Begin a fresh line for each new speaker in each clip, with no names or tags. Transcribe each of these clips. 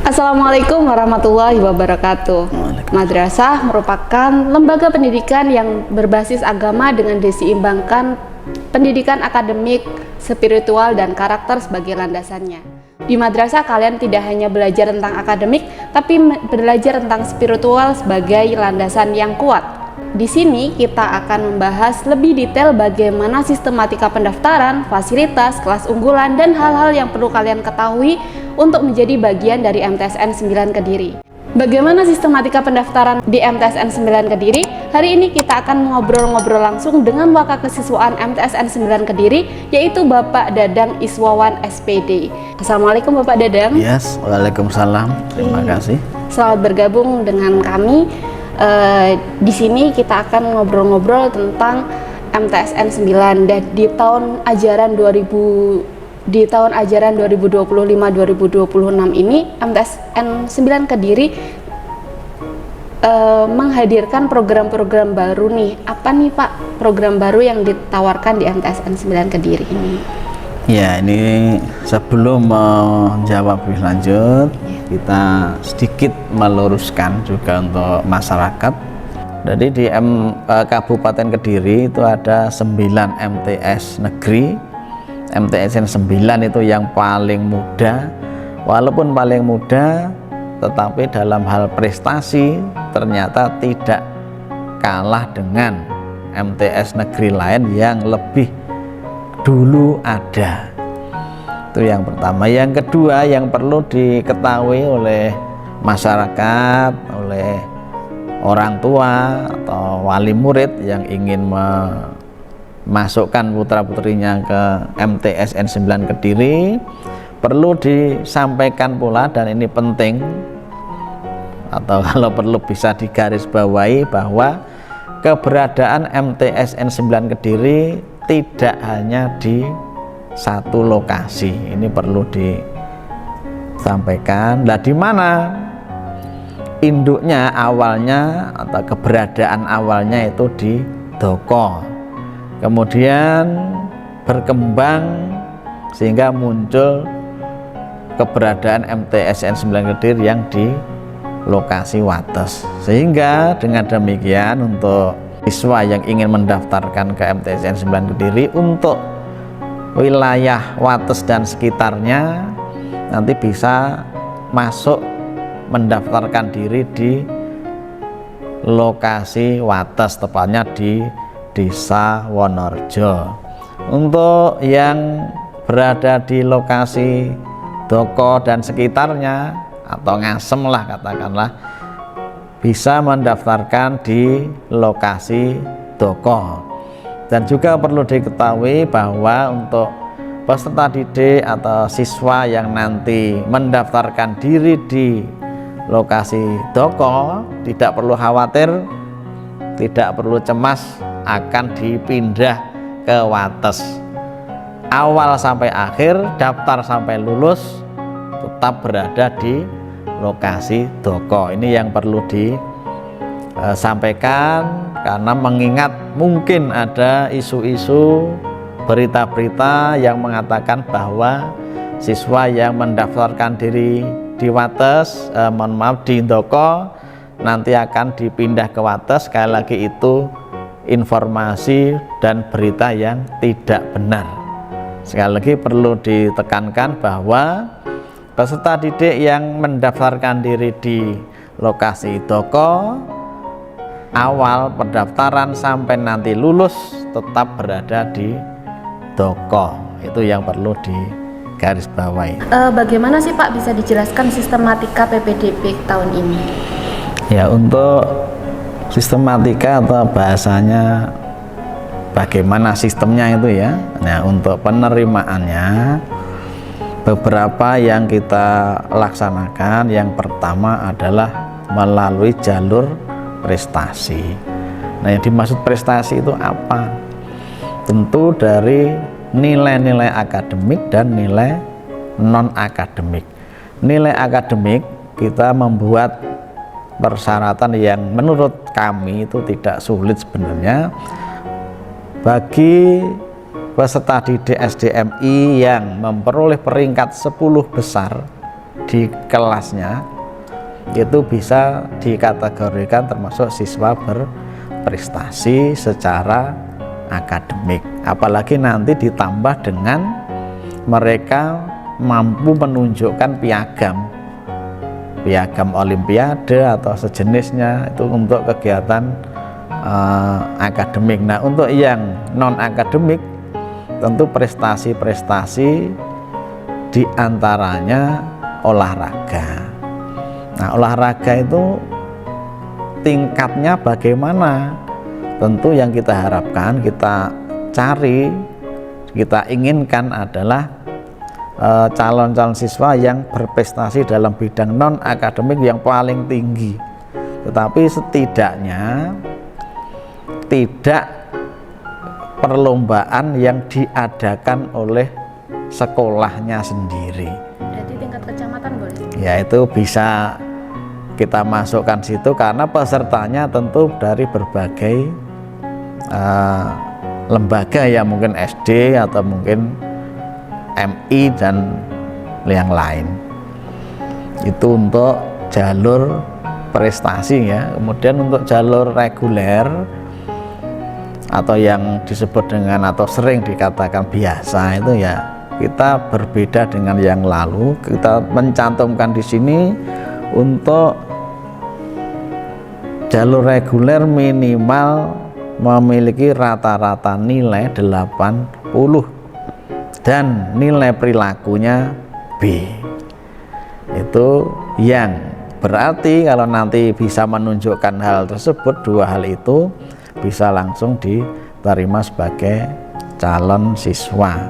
Assalamualaikum warahmatullahi wabarakatuh. Madrasah merupakan lembaga pendidikan yang berbasis agama dengan diseimbangkan pendidikan akademik, spiritual, dan karakter sebagai landasannya. Di madrasah kalian tidak hanya belajar tentang akademik, tapi belajar tentang spiritual sebagai landasan yang kuat. Di sini kita akan membahas lebih detail bagaimana sistematika pendaftaran, fasilitas, kelas unggulan, dan hal-hal yang perlu kalian ketahui untuk menjadi bagian dari MTSN 9 Kediri. Bagaimana sistematika pendaftaran di MTSN 9 Kediri? Hari ini kita akan ngobrol-ngobrol langsung dengan Wakakesiswaan MTSN 9 Kediri, yaitu Bapak Dadang Iswawan SPD. Assalamualaikum Bapak Dadang.
Yes, waalaikumsalam. Terima kasih.
Selamat bergabung dengan kami. Di sini kita akan ngobrol-ngobrol tentang MTSN 9 dan di tahun ajaran 2025-2026 ini MTSN 9 Kediri menghadirkan program-program baru nih. Apa nih Pak program baru yang ditawarkan di MTSN 9 Kediri ini?
Ya, ini sebelum menjawab lebih lanjut, kita sedikit meluruskan juga untuk masyarakat. Jadi di Kabupaten Kediri itu ada 9 MTS negeri. MTSN 9 itu yang paling muda. Walaupun paling muda, tetapi dalam hal prestasi ternyata tidak kalah dengan MTS negeri lain yang lebih dulu ada. Itu yang pertama. Yang kedua yang perlu diketahui oleh masyarakat, oleh orang tua atau wali murid yang ingin memasukkan putra-putrinya ke MTSN 9 Kediri, perlu disampaikan pula, dan ini penting atau kalau perlu bisa digarisbawahi, bahwa keberadaan MTSN 9 Kediri tidak hanya di satu lokasi. Ini perlu disampaikan. Nah, di mana induknya awalnya atau keberadaan awalnya itu di Doko, kemudian berkembang sehingga muncul keberadaan MTSN 9 Kediri yang di lokasi Wates. Sehingga dengan demikian untuk siswa yang ingin mendaftarkan ke MTSN 9 Kediri untuk wilayah Wates dan sekitarnya nanti bisa masuk mendaftarkan diri di lokasi Wates, tepatnya di Desa Wonorejo. Untuk yang berada di lokasi Doko dan sekitarnya atau Ngasem lah katakanlah, bisa mendaftarkan di lokasi Doko. Dan juga perlu diketahui bahwa untuk peserta didik atau siswa yang nanti mendaftarkan diri di lokasi Doko tidak perlu khawatir, tidak perlu cemas akan dipindah ke Wates. Awal sampai akhir, daftar sampai lulus tetap berada di lokasi Doko. Ini yang perlu disampaikan, karena mengingat mungkin ada isu-isu, berita-berita yang mengatakan bahwa siswa yang mendaftarkan diri di Wates, di Doko, nanti akan dipindah ke Wates. Sekali lagi itu informasi dan berita yang tidak benar. Sekali lagi perlu ditekankan bahwa peserta didik yang mendaftarkan diri di lokasi Doko, awal pendaftaran sampai nanti lulus tetap berada di Doko. Itu yang perlu digarisbawahi.
Bagaimana sih Pak, bisa dijelaskan sistematika PPDB tahun ini?
Ya, untuk sistematika atau bahasanya bagaimana sistemnya itu ya. Nah, untuk penerimaannya beberapa yang kita laksanakan. Yang pertama adalah melalui jalur prestasi. Nah, yang dimaksud prestasi itu apa? Tentu dari nilai-nilai akademik dan nilai non-akademik. Nilai akademik kita membuat persyaratan yang menurut kami itu tidak sulit sebenarnya. Bagi peserta didik SDMI yang memperoleh peringkat 10 besar di kelasnya itu bisa dikategorikan termasuk siswa berprestasi secara akademik. Apalagi nanti ditambah dengan mereka mampu menunjukkan piagam olimpiade atau sejenisnya itu untuk kegiatan akademik. Nah, untuk yang non akademik tentu prestasi-prestasi diantaranya olahraga. Nah, olahraga itu tingkatnya bagaimana? Tentu yang kita harapkan, kita cari, kita inginkan adalah calon-calon siswa yang berprestasi dalam bidang non akademik yang paling tinggi. Tetapi setidaknya tidak perlombaan yang diadakan oleh sekolahnya sendiri.
Berarti tingkat kecamatan boleh?
Ya, itu bisa kita masukkan situ karena pesertanya tentu dari berbagai lembaga ya, mungkin SD atau mungkin MI dan yang lain. Itu untuk jalur prestasi ya. Kemudian untuk jalur reguler atau yang disebut dengan atau sering dikatakan biasa itu ya, kita berbeda dengan yang lalu. Kita mencantumkan di sini untuk jalur reguler minimal memiliki rata-rata nilai 80 dan nilai perilakunya B. Itu yang berarti kalau nanti bisa menunjukkan hal tersebut, dua hal itu bisa langsung diterima sebagai calon siswa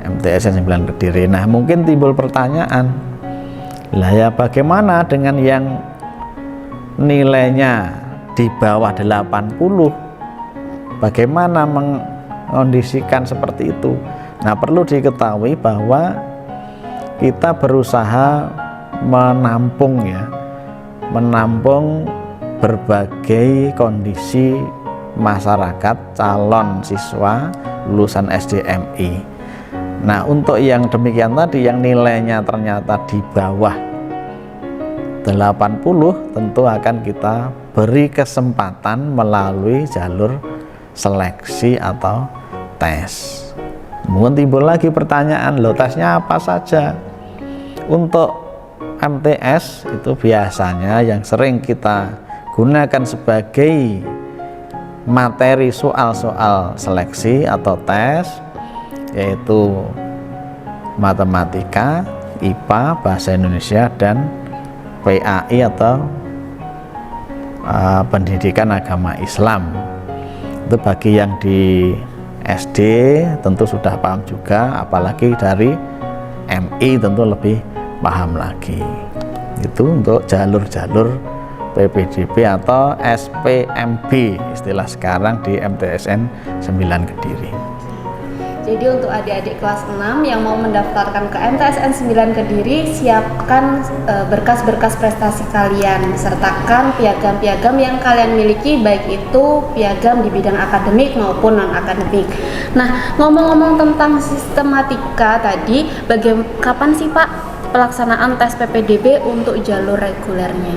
MTSN 9 Kediri. Nah, mungkin timbul pertanyaan, lah ya bagaimana dengan yang nilainya di bawah 80? Bagaimana mengkondisikan seperti itu? Nah, perlu diketahui bahwa kita berusaha menampung berbagai kondisi masyarakat calon siswa lulusan SDMI. Nah, untuk yang demikian tadi yang nilainya ternyata di bawah 80 tentu akan kita beri kesempatan melalui jalur seleksi atau tes. Mungkin timbul lagi pertanyaan, loh tesnya apa saja? Untuk MTS itu biasanya yang sering kita gunakan sebagai materi soal-soal seleksi atau tes yaitu matematika, IPA, bahasa Indonesia, dan PAI atau pendidikan agama Islam. Itu bagi yang di SD tentu sudah paham juga, apalagi dari MI tentu lebih paham lagi. Itu untuk jalur-jalur PPDB atau SPMB istilah sekarang di MTSN 9 Kediri.
Jadi untuk adik-adik kelas 6 yang mau mendaftarkan ke MTSN 9 Kediri, siapkan berkas-berkas prestasi kalian, sertakan piagam-piagam yang kalian miliki, baik itu piagam di bidang akademik maupun non-akademik. Nah, ngomong-ngomong tentang sistematika tadi, kapan sih Pak pelaksanaan tes PPDB untuk jalur regulernya?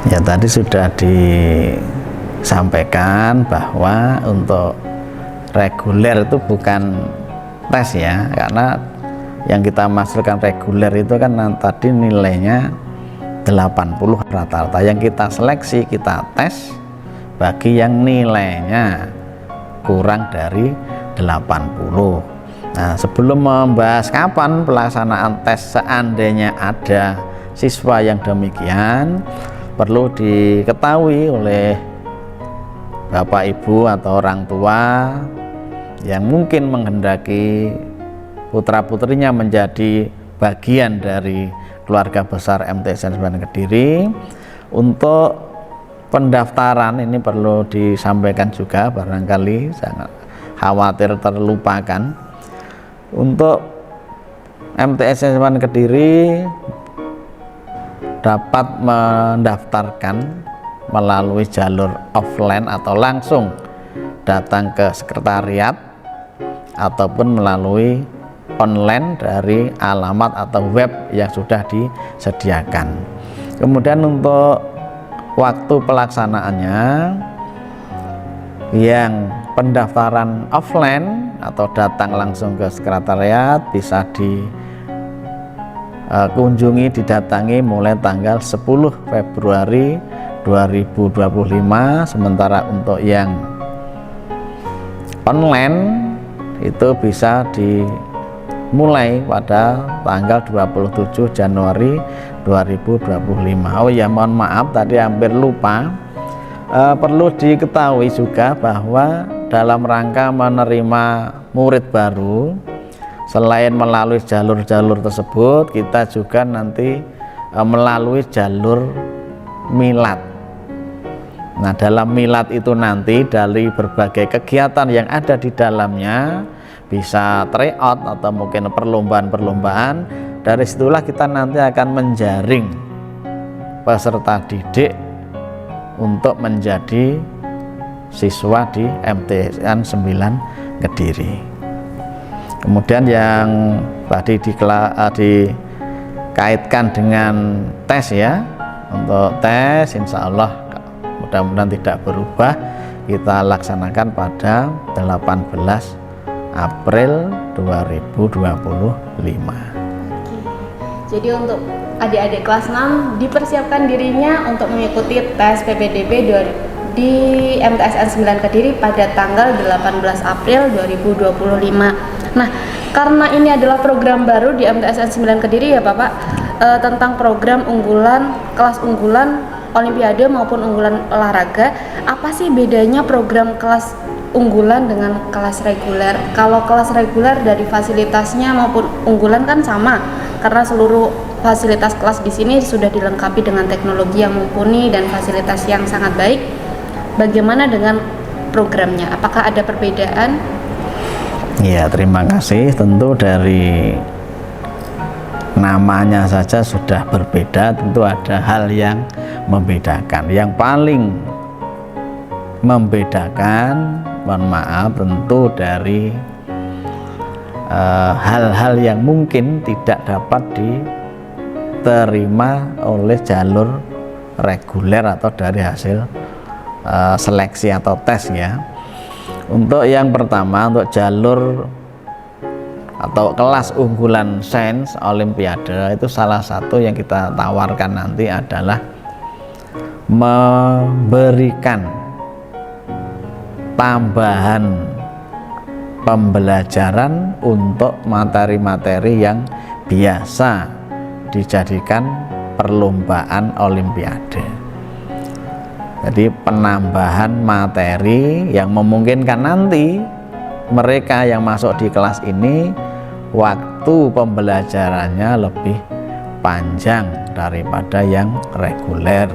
Ya, tadi sudah disampaikan bahwa untuk reguler itu bukan tes ya, karena yang kita masukkan reguler itu kan tadi nilainya 80 rata-rata. Yang kita seleksi, kita tes bagi yang nilainya kurang dari 80. Nah, sebelum membahas kapan pelaksanaan tes seandainya ada siswa yang demikian, perlu diketahui oleh Bapak Ibu atau orang tua yang mungkin menghendaki putra-putrinya menjadi bagian dari keluarga besar MTSN 9 Kediri. Untuk pendaftaran ini perlu disampaikan juga, barangkali sangat khawatir terlupakan. Untuk MTSN 9 Kediri dapat mendaftarkan melalui jalur offline atau langsung datang ke sekretariat ataupun melalui online dari alamat atau web yang sudah disediakan. Kemudian untuk waktu pelaksanaannya, yang pendaftaran offline atau datang langsung ke sekretariat bisa dikunjungi, didatangi mulai tanggal 10 Februari 2025. Sementara untuk yang online itu bisa dimulai pada tanggal 27 Januari 2025. Oh ya, mohon maaf tadi hampir lupa. Perlu diketahui juga bahwa dalam rangka menerima murid baru, selain melalui jalur-jalur tersebut, kita juga nanti melalui jalur milad. Nah, dalam milad itu nanti dari berbagai kegiatan yang ada di dalamnya, bisa tryout atau mungkin perlombaan-perlombaan, dari situlah kita nanti akan menjaring peserta didik untuk menjadi siswa di MTSN 9 Kediri. Kemudian yang tadi dikaitkan dengan tes ya, untuk tes insya Allah mudah-mudahan tidak berubah, kita laksanakan pada 18 April 2025.
Jadi untuk adik-adik kelas 6 dipersiapkan dirinya untuk mengikuti tes PPDB di MTSN 9 Kediri pada tanggal 18 April 2025. Nah, karena ini adalah program baru di MTSN 9 Kediri ya Bapak, tentang program unggulan, kelas unggulan Olimpiade maupun unggulan olahraga, apa sih bedanya program kelas unggulan dengan kelas reguler? Kalau kelas reguler dari fasilitasnya maupun unggulan kan sama, karena seluruh fasilitas kelas di sini sudah dilengkapi dengan teknologi yang mumpuni dan fasilitas yang sangat baik. Bagaimana dengan programnya? Apakah ada perbedaan?
Ya, terima kasih. Tentu dari namanya saja sudah berbeda, tentu ada hal yang membedakan. Yang paling membedakan, mohon maaf, tentu dari hal-hal yang mungkin tidak dapat diterima oleh jalur reguler atau dari hasil seleksi atau tes ya. Untuk yang pertama, untuk jalur atau kelas unggulan sains olimpiade, itu salah satu yang kita tawarkan nanti adalah memberikan tambahan pembelajaran untuk materi-materi yang biasa dijadikan perlombaan olimpiade. Jadi penambahan materi yang memungkinkan nanti mereka yang masuk di kelas ini waktu pembelajarannya lebih panjang daripada yang reguler.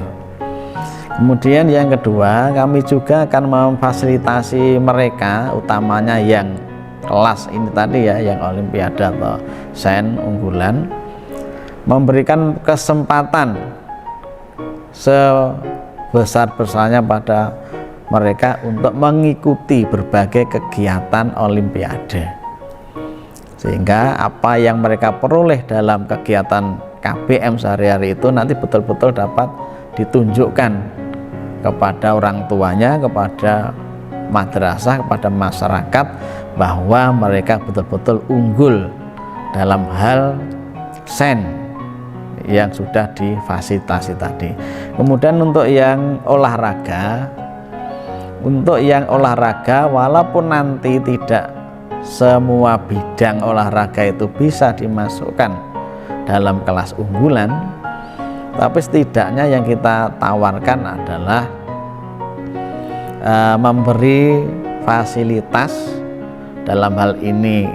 Kemudian yang kedua, kami juga akan memfasilitasi mereka, utamanya yang kelas ini tadi ya, yang olimpiade atau sains unggulan, memberikan kesempatan sebesar-besarnya pada mereka untuk mengikuti berbagai kegiatan olimpiade, sehingga apa yang mereka peroleh dalam kegiatan KBM sehari-hari itu nanti betul-betul dapat ditunjukkan kepada orang tuanya, kepada madrasah, kepada masyarakat, bahwa mereka betul-betul unggul dalam hal sains yang sudah difasilitasi tadi. Kemudian untuk yang olahraga, walaupun nanti tidak semua bidang olahraga itu bisa dimasukkan dalam kelas unggulan, tapi setidaknya yang kita tawarkan adalah memberi fasilitas dalam hal ini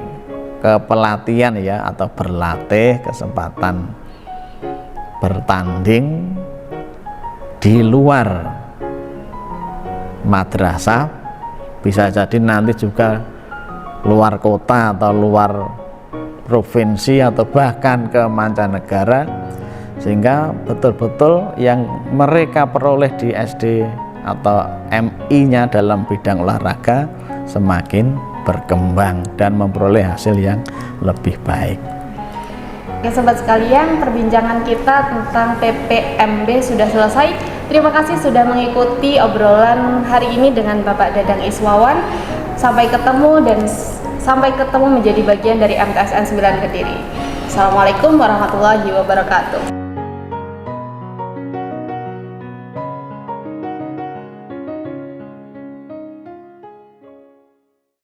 kepelatihan ya, atau berlatih, kesempatan bertanding di luar madrasah, bisa jadi nanti juga luar kota atau luar provinsi atau bahkan ke mancanegara, sehingga betul-betul yang mereka peroleh di SD atau MI-nya dalam bidang olahraga semakin berkembang dan memperoleh hasil yang lebih baik.
Oke sobat sekalian, perbincangan kita tentang PPMB sudah selesai. Terima kasih sudah mengikuti obrolan hari ini dengan Bapak Dadang Iswawan. Sampai ketemu menjadi bagian dari MTSN 9 Kediri. Assalamualaikum warahmatullahi wabarakatuh.